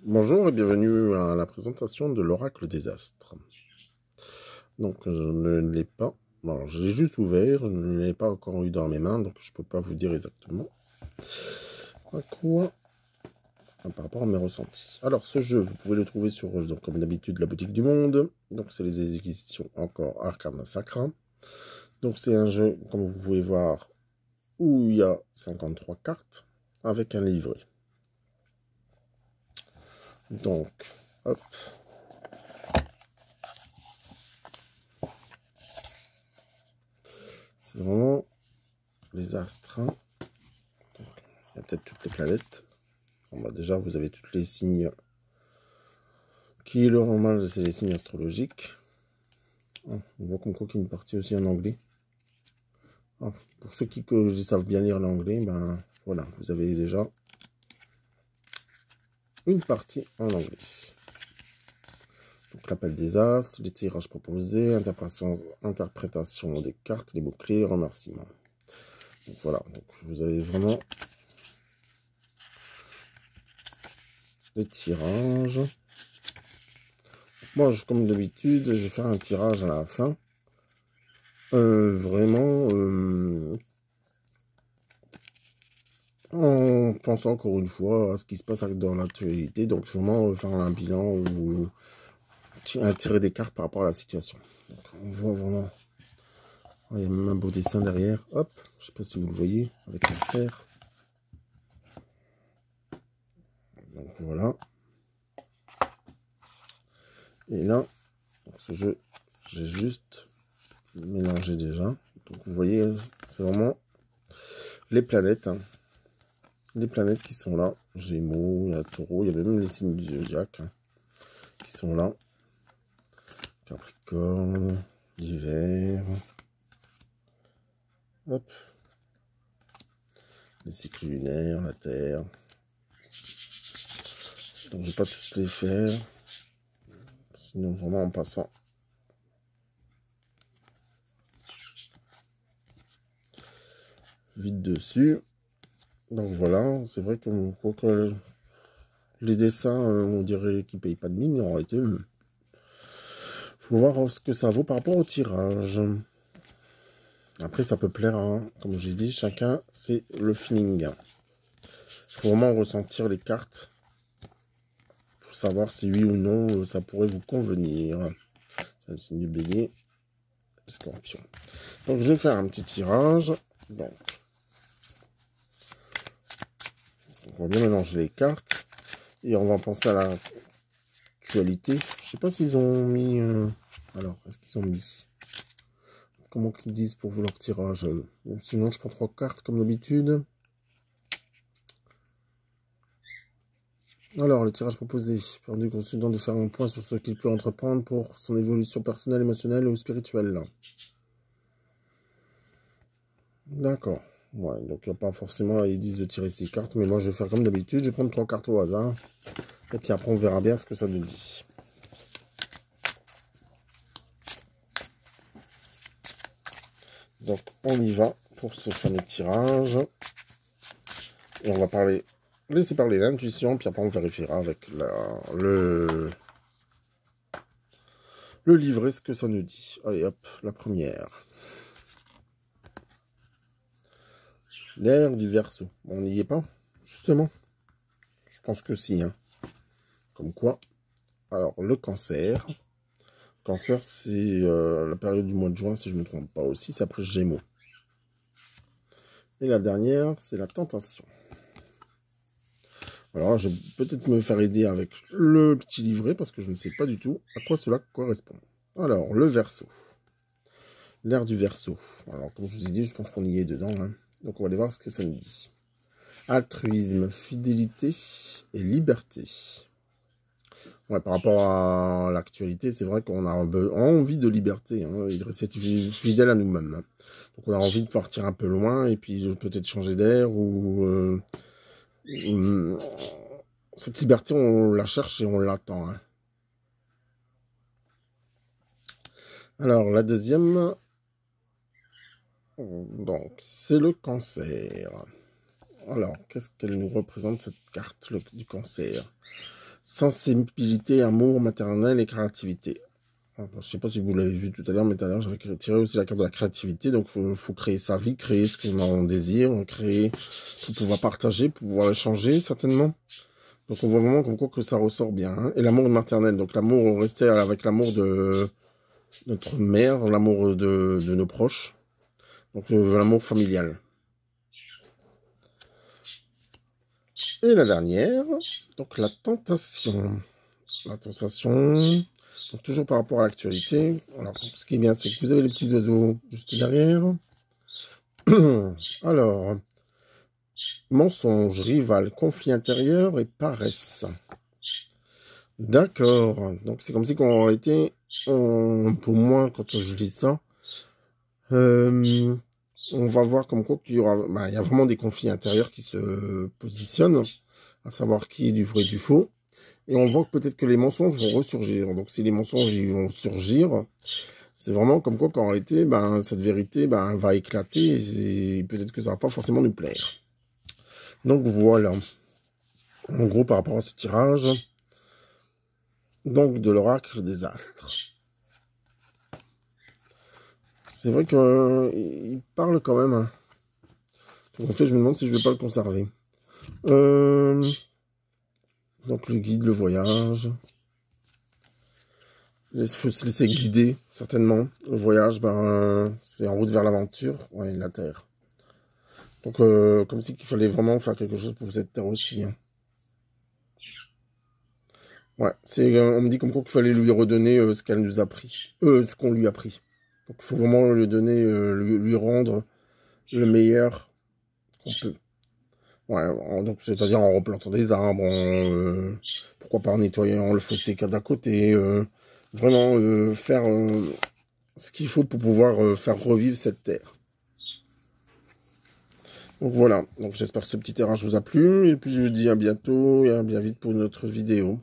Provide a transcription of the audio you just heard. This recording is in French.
Bonjour et bienvenue à la présentation de l'oracle des astres. Donc je ne l'ai pas, alors je l'ai juste ouvert, je ne l'ai pas encore eu dans mes mains, donc je ne peux pas vous dire exactement à quoi par rapport à mes ressentis. Alors ce jeu, vous pouvez le trouver sur, donc, comme d'habitude, la boutique du monde. Donc c'est les éditions encore Arcana Sacra. Donc c'est un jeu, comme vous pouvez voir, où il y a 53 cartes avec un livret. Donc, hop. C'est vraiment les astres. Donc, il y a peut-être toutes les planètes. Bon, bah déjà, vous avez tous les signes qui est le normal, c'est les signes astrologiques. Oh, on voit qu'on croit qu'il y a une partie aussi en anglais. Oh, pour ceux qui savent bien lire l'anglais, ben voilà, vous avez déjà une partie en anglais. Donc l'appel des astres, les tirages proposés, interprétation des cartes, les mots-clés, remerciements. Donc voilà, donc vous avez vraiment les tirages. Moi, comme d'habitude, je vais faire un tirage à la fin. Vraiment, en pensant encore une fois à ce qui se passe dans l'actualité. Donc, vraiment faire un bilan ou tirer des cartes par rapport à la situation. Donc, on voit vraiment... Oh, il y a même un beau dessin derrière. Hop, je sais pas si vous le voyez, avec un cerf. Donc, voilà. Et là, ce jeu, j'ai juste mélangé déjà. Donc, vous voyez, c'est vraiment les planètes. Hein. Les planètes qui sont là. Gémeaux, il y a Taureau, il y a même les signes du zodiaque hein, qui sont là. Capricorne, l'hiver. Hop. Les cycles lunaires, la Terre. Donc je vais pas tous les faire. Sinon vraiment en passant. Vite dessus. Donc voilà, c'est vrai que les dessins, on dirait qu'ils payent pas de mine, mais en réalité, faut voir ce que ça vaut par rapport au tirage. Après, ça peut plaire, hein. Comme j'ai dit, chacun, c'est le feeling. Faut vraiment ressentir les cartes pour savoir si oui ou non ça pourrait vous convenir. C'est le signe du bélier, scorpion. Donc, je vais faire un petit tirage. Donc, on va bien mélanger les cartes. Et on va penser à l'actualité. Je sais pas s'ils ont mis... Alors, est-ce qu'ils ont mis... Comment qu'ils disent pour vous leur tirage? Sinon, je prends 3 cartes comme d'habitude. Alors, le tirage proposé permet au consultant de faire un point sur ce qu'il peut entreprendre pour son évolution personnelle, émotionnelle ou spirituelle. D'accord. Ouais, donc il n'y a pas forcément, ils disent de tirer 6 cartes, mais moi je vais faire comme d'habitude, je vais prendre 3 cartes au hasard. Et puis après, on verra bien ce que ça nous dit. Donc, on y va pour ce fameux tirage. Et on va laisser parler l'intuition, puis après on vérifiera avec le livret ce que ça nous dit. Allez hop, la première. L'air du Verseau. On n'y est pas, justement. Je pense que si. Hein. Comme quoi. Alors, le cancer. Cancer, c'est la période du mois de juin, si je ne me trompe pas aussi. C'est après Gémeaux. Et la dernière, c'est la tentation. Alors, je vais peut-être me faire aider avec le petit livret, parce que je ne sais pas du tout à quoi cela correspond. Alors, le Verseau. L'air du Verseau. Alors, comme je vous ai dit, je pense qu'on y est dedans. Hein. Donc, on va aller voir ce que ça nous dit. Altruisme, fidélité et liberté. Ouais, par rapport à l'actualité, c'est vrai qu'on a envie de liberté, hein, et de rester fidèle à nous-mêmes. Hein. Donc on a envie de partir un peu loin et puis peut-être changer d'air ou cette liberté, on la cherche et on l'attend. Hein. Alors la deuxième, donc c'est le cancer. Alors qu'est-ce qu'elle nous représente cette carte du cancer? sensibilité, amour, maternel et créativité. Alors, je ne sais pas si vous l'avez vu tout à l'heure, mais tout à l'heure, j'avais tiré aussi la carte de la créativité. Donc, il faut créer sa vie, créer ce que l'on désire, créer pour pouvoir partager, pour pouvoir échanger, certainement. Donc, on voit vraiment comme quoi que ça ressort bien. Hein. Et l'amour maternel. Donc, l'amour, rester avec l'amour de notre mère, l'amour de nos proches. Donc, l'amour familial. Et la dernière, donc la tentation. La tentation... Donc, toujours par rapport à l'actualité. Alors, ce qui est bien, c'est que vous avez les petits oiseaux juste derrière. Alors, mensonge, rival, conflit intérieur et paresse. D'accord. Donc, c'est comme si qu'en réalité, pour moi, quand je dis ça, on va voir comme quoi qu'il y aura, il y a vraiment des conflits intérieurs qui se positionnent, à savoir qui est du vrai et du faux. Et on voit que peut-être que les mensonges vont ressurgir. Donc, si les mensonges ils vont surgir, c'est vraiment comme quoi qu'en réalité, cette vérité va éclater et peut-être que ça va pas forcément nous plaire. Donc, voilà. En gros, par rapport à ce tirage, donc de l'oracle des astres. C'est vrai qu'il parle quand même. Hein. En fait, je me demande si je ne vais pas le conserver. Donc, le guide, le voyage... Il faut se laisser guider, certainement. Le voyage, c'est en route vers l'aventure. Ouais, la Terre. Donc, comme si qu'il fallait vraiment faire quelque chose pour cette Terre aussi. Hein. Ouais, on me dit comme quoi qu'il fallait lui redonner ce qu'elle nous a pris. Ce qu'on lui a pris. Donc, il faut vraiment lui donner, lui rendre le meilleur qu'on peut. Ouais, donc c'est-à-dire en replantant des arbres, pourquoi pas en nettoyant le fossé qu'il y a d'à côté, vraiment faire ce qu'il faut pour pouvoir faire revivre cette terre. Donc voilà, donc j'espère que ce petit tirage vous a plu, et puis je vous dis à bientôt et à bien vite pour une autre vidéo.